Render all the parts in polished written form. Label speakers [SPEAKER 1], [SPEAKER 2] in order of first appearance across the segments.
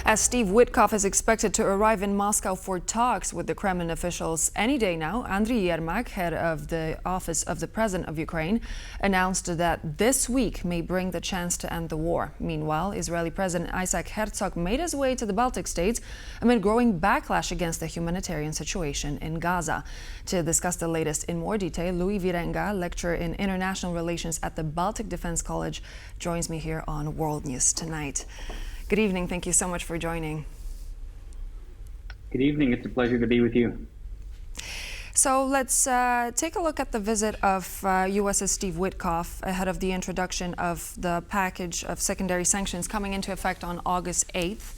[SPEAKER 1] As Steve Witkoff is expected to arrive in Moscow for talks with the Kremlin officials any day now, Andriy Yeremak, head of the office of the President of Ukraine, announced that this week may bring the chance to end the war. Meanwhile, Israeli President Isaac Herzog made his way to the Baltic states amid growing backlash against the humanitarian situation in Gaza. To discuss the latest in more detail, Louis Wierenga, lecturer in international relations at the Baltic Defence College, joins me here on World News Tonight. Good evening. Thank you so much for joining.
[SPEAKER 2] Good evening. It's a pleasure to be with you.
[SPEAKER 1] So let's take a look at the visit of U.S.'s Steve Witkoff ahead of the introduction of the package of secondary sanctions coming into effect on August 8th.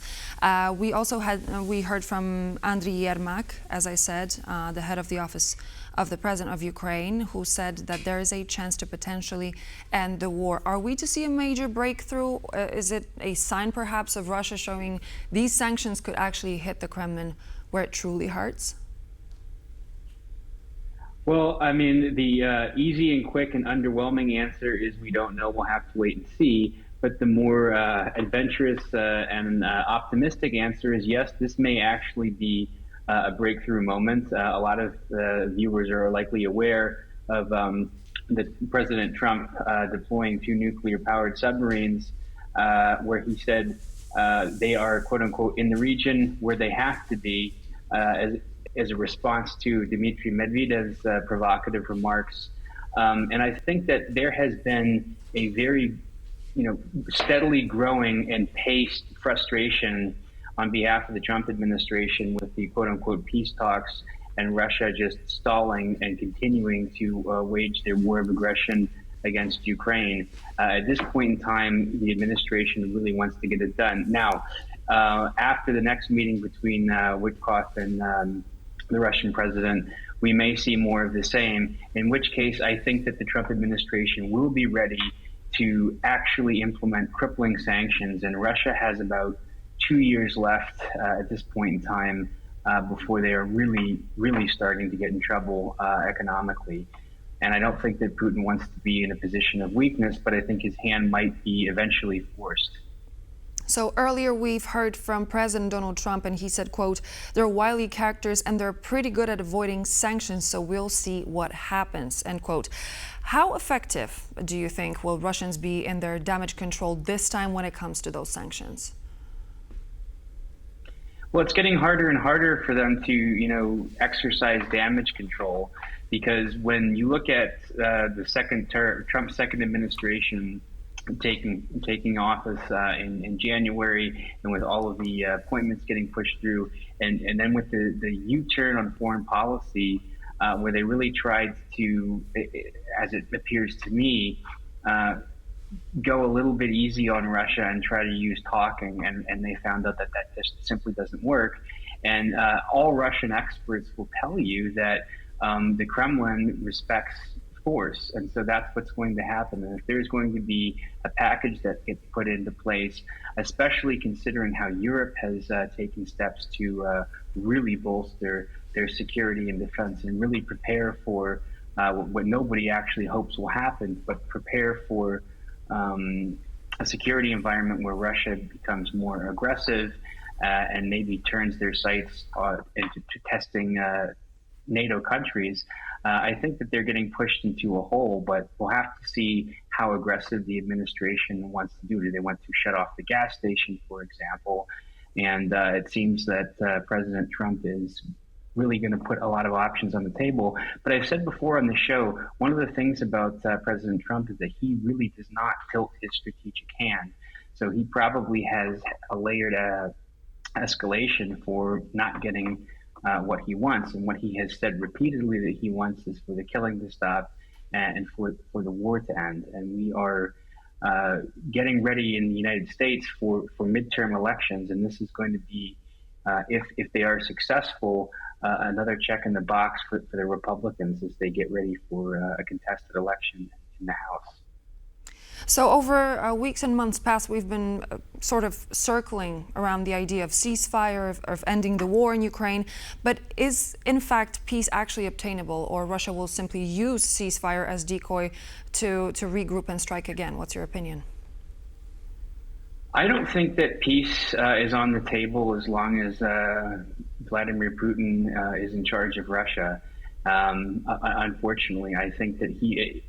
[SPEAKER 1] We heard from Andriy Yeremak, as I said, the head of the office of the President of Ukraine, who said that there is a chance to potentially end the war. Are we to see a major breakthrough? Is it a sign perhaps of Russia showing these sanctions could actually hit the Kremlin where it truly hurts?
[SPEAKER 2] Well, I mean, the easy and quick and underwhelming answer is we don't know. We'll have to wait and see. But the more adventurous and optimistic answer is yes, this may actually be a breakthrough moment. A lot of viewers are likely aware of President Trump deploying 2 nuclear-powered submarines, where he said they are, quote unquote, in the region where they have to be as a response to Dmitry Medvedev's provocative remarks. And I think that there has been a very, steadily growing and paced frustration on behalf of the Trump administration with the quote-unquote peace talks and Russia just stalling and continuing to wage their war of aggression against Ukraine. At this point in time, the administration really wants to get it done. Now, after the next meeting between Witkoff and the Russian president, we may see more of the same, in which case I think that the Trump administration will be ready to actually implement crippling sanctions, and Russia has about 2 years left at this point in time before they are really starting to get in trouble economically. And I don't think that Putin wants to be in a position of weakness, but I think his hand might be eventually forced.
[SPEAKER 1] So earlier we've heard from President Donald Trump, and he said, quote, "They're wily characters and they're pretty good at avoiding sanctions, so we'll see what happens," end quote. How effective do you think will Russians be in their damage control this time when it comes to those sanctions?
[SPEAKER 2] Well, it's getting harder and harder for them to, exercise damage control, because when you look at the Trump's second administration taking office in January, and with all of the appointments getting pushed through, and then with the U-turn on foreign policy, where they really tried to, as it appears to me, go a little bit easy on Russia and try to use talking, and they found out that just simply doesn't work. And all Russian experts will tell you that the Kremlin respects force, and so that's what's going to happen. And if there's going to be a package that gets put into place, especially considering how Europe has taken steps to really bolster their security and defense and really prepare for what nobody actually hopes will happen, but prepare for a security environment where Russia becomes more aggressive and maybe turns their sights into testing NATO countries. I think that they're getting pushed into a hole, but we'll have to see how aggressive the administration wants to do. Do they want to shut off the gas station, for example? And it seems that President Trump is really going to put a lot of options on the table. But I've said before on the show, one of the things about President Trump is that he really does not tilt his strategic hand. So he probably has a layered escalation for not getting what he wants. And what he has said repeatedly that he wants is for the killing to stop and for the war to end. And we are getting ready in the United States for midterm elections. And this is going to be, if they are successful, another check in the box for the Republicans as they get ready for a contested election in the House.
[SPEAKER 1] So over weeks and months past, we've been sort of circling around the idea of ceasefire, of ending the war in Ukraine. But is, in fact, peace actually obtainable, or Russia will simply use ceasefire as decoy to regroup and strike again? What's your opinion?
[SPEAKER 2] I don't think that peace is on the table as long as Vladimir Putin is in charge of Russia. Unfortunately, I think that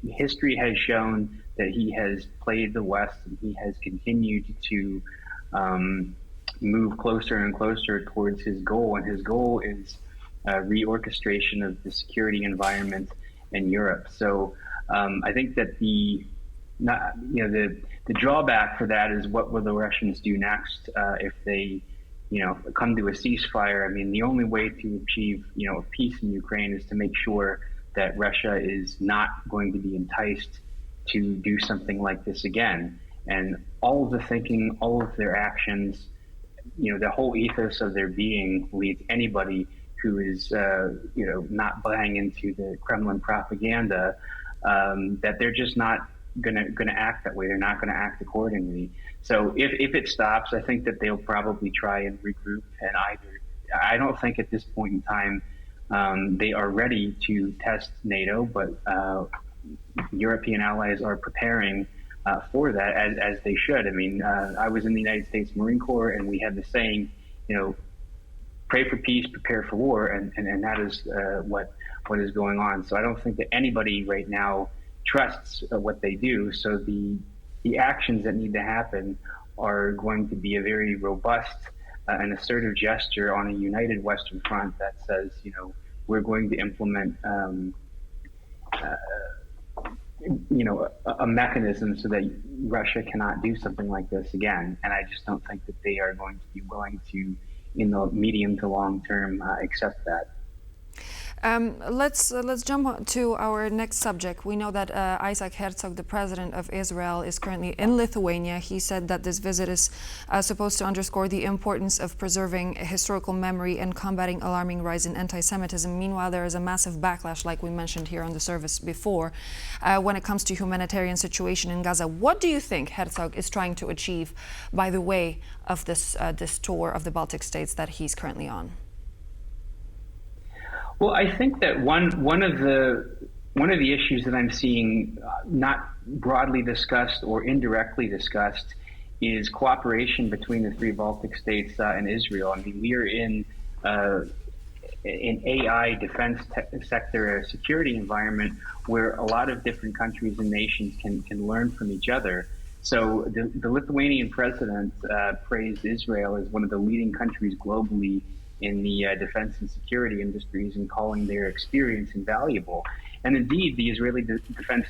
[SPEAKER 2] history has shown that he has played the West and he has continued to move closer and closer towards his goal. And his goal is reorchestration of the security environment in Europe. So I think that the drawback for that is what will the Russians do next if they come to a ceasefire. I mean, the only way to achieve peace in Ukraine is to make sure that Russia is not going to be enticed to do something like this again. And all of the thinking, all of their actions, the whole ethos of their being leads anybody who is not buying into the Kremlin propaganda that they're just not going to act that way. They're not going to act accordingly. So if it stops, I think that they'll probably try and regroup. And I don't think at this point in time they are ready to test NATO, but European allies are preparing for that as they should. I mean, I was in the United States Marine Corps, and we had the saying, pray for peace, prepare for war, and that is what is going on. So I don't think that anybody right now trusts what they do. So the actions that need to happen are going to be a very robust and assertive gesture on a united Western Front that says, we're going to implement a mechanism so that Russia cannot do something like this again. And I just don't think that they are going to be willing to, in the medium to long term, accept that.
[SPEAKER 1] Let's jump to our next subject. We know that Isaac Herzog, the president of Israel, is currently in Lithuania. He said that this visit is supposed to underscore the importance of preserving historical memory and combating alarming rise in anti-Semitism. Meanwhile, there is a massive backlash, like we mentioned here on the service before, when it comes to humanitarian situation in Gaza. What do you think Herzog is trying to achieve by the way of this tour of the Baltic states that he's currently on?
[SPEAKER 2] Well, I think that one of the issues that I'm seeing not broadly discussed or indirectly discussed is cooperation between the three Baltic states and Israel. I mean, we are in an AI defense sector security environment where a lot of different countries and nations can learn from each other. So the Lithuanian president praised Israel as one of the leading countries globally in the defense and security industries and calling their experience invaluable. And indeed, the Israeli defense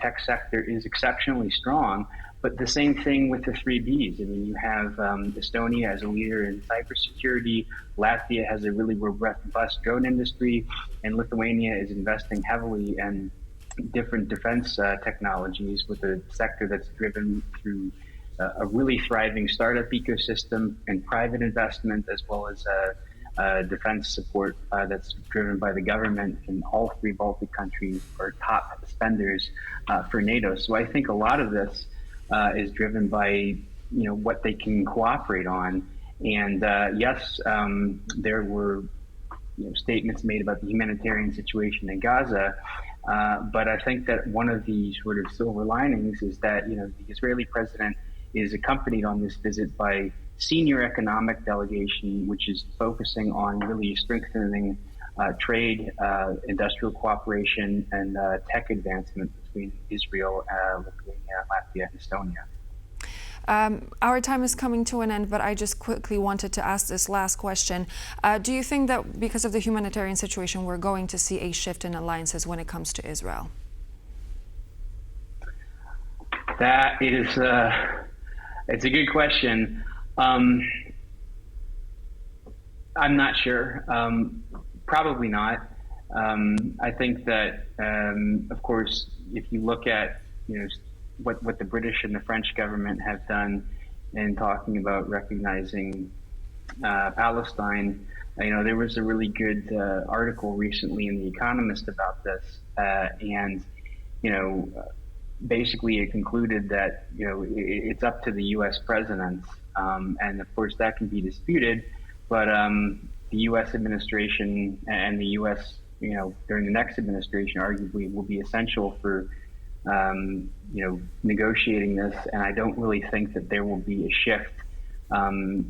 [SPEAKER 2] tech sector is exceptionally strong, but the same thing with the three Bs. I mean, you have Estonia as a leader in cybersecurity, Latvia has a really robust drone industry, and Lithuania is investing heavily in different defense technologies with a sector that's driven through a really thriving startup ecosystem and private investment, as well as defense support that's driven by the government. And all three Baltic countries are top spenders for NATO. So I think a lot of this is driven by what they can cooperate on. And yes, there were statements made about the humanitarian situation in Gaza. But I think that one of the sort of silver linings is that the Israeli president is accompanied on this visit by senior economic delegation, which is focusing on really strengthening trade, industrial cooperation, and tech advancement between Israel, Lithuania, Latvia, and Estonia.
[SPEAKER 1] Our time is coming to an end, but I just quickly wanted to ask this last question. Do you think that because of the humanitarian situation, we're going to see a shift in alliances when it comes to Israel?
[SPEAKER 2] That is... It's a good question. I'm not sure. Probably not. I think that, of course, if you look at what the British and the French government have done in talking about recognizing Palestine, there was a really good article recently in The Economist about this, and basically it concluded that it's up to the U.S. president, and of course that can be disputed, but the U.S. administration and the U.S. during the next administration arguably will be essential for negotiating this, and I don't really think that there will be a shift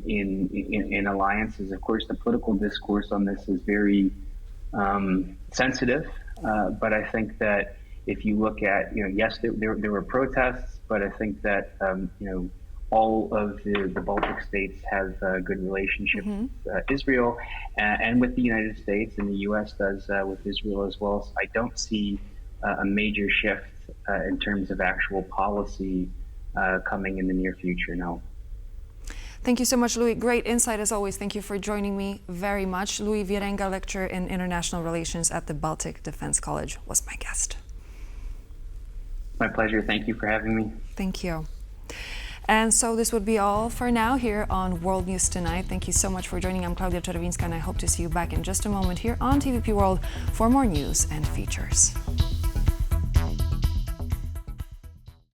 [SPEAKER 2] in alliances. Of course, the political discourse on this is very sensitive, but I think that if you look at, yes, there were protests, but I think that all of the Baltic states have a good relationship with Israel and with the United States, and the U.S. does with Israel as well. So I don't see a major shift in terms of actual policy coming in the near future, no.
[SPEAKER 1] Thank you so much, Louis. Great insight as always. Thank you for joining me very much. Louis Wierenga, lecturer in international relations at the Baltic Defence College, was my guest.
[SPEAKER 2] My pleasure. Thank you for having me.
[SPEAKER 1] Thank you. And so this would be all for now here on World News Tonight. Thank you so much for joining. I'm Klaudia Czerwinska, and I hope to see you back in just a moment here on TVP World for more news and features.